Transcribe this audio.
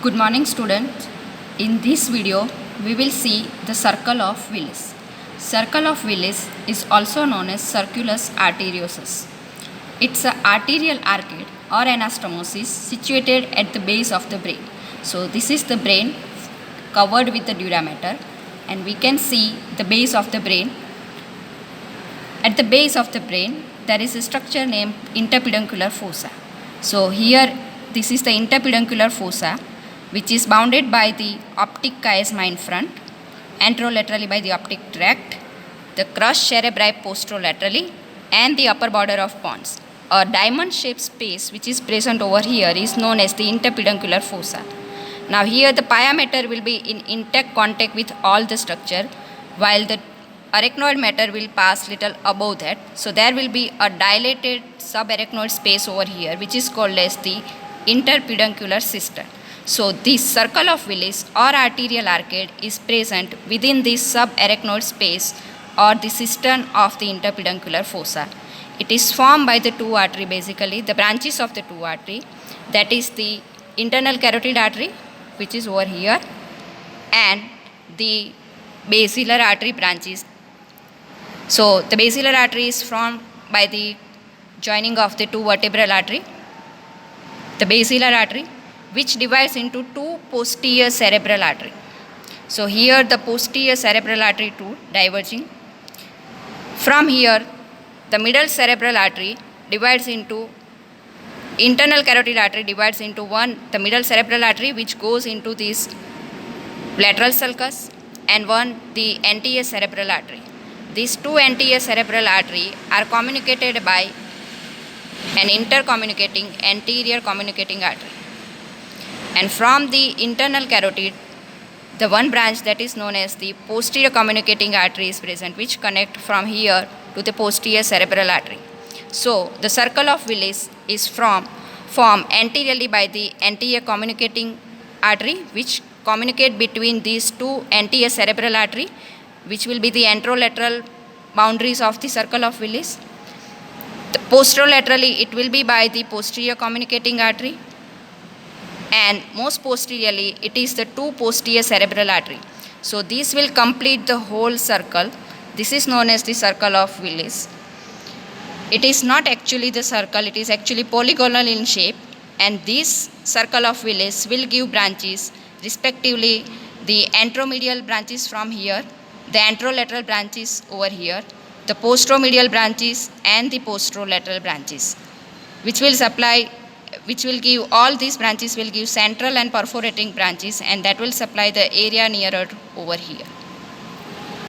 Good morning students. In this video we will see the circle of Willis. Circle of Willis is also known as circulus arteriosus. It's an arterial arcade or anastomosis situated at the base of the brain. So this is the brain covered with the dura mater, and we can see the base of the brain. At the base of the brain there is a structure named interpeduncular fossa. So here this is the interpeduncular fossa, which is bounded by the optic chiasma in front, anterolaterally by the optic tract, the crus cerebri posterolaterally, and the upper border of pons. A diamond-shaped space which is present over here is known as the interpeduncular fossa. Now here the pia mater will be in intact contact with all the structure, while the arachnoid mater will pass little above that. So there will be a dilated subarachnoid space over here, which is called as the interpeduncular cistern. So this circle of Willis or arterial arcade is present within this subarachnoid space or the cistern of the interpeduncular fossa. It is formed by the two artery, basically the branches of the two artery, that is the internal carotid artery, which is over here, and the basilar artery branches. So the basilar artery is formed by the joining of the two vertebral artery, the basilar artery, which divides into two posterior cerebral artery. So here the posterior cerebral artery 2 diverging. From here the middle cerebral artery divides into internal carotid artery divides into one, the middle cerebral artery, which goes into this lateral sulcus, and one, the anterior cerebral artery. These two anterior cerebral artery are communicated by an intercommunicating anterior communicating artery. And from the internal carotid, the one branch that is known as the posterior communicating artery is present, which connect from here to the posterior cerebral artery. So the circle of Willis is formed anteriorly by the anterior communicating artery, which communicate between these two anterior cerebral artery, which will be the anterolateral boundaries of the circle of Willis. Posterolaterally it will be by the posterior communicating artery, and most posteriorly it is the two posterior cerebral artery. So this will complete the whole circle. This is known as the circle of Willis. It is not actually the circle, it is actually polygonal in shape, and this circle of Willis will give branches, respectively the anteromedial branches from here, the anterolateral branches over here, the posteromedial branches, and the posterolateral branches, which will give, all these branches will give central and perforating branches, and that will supply the area nearer over here.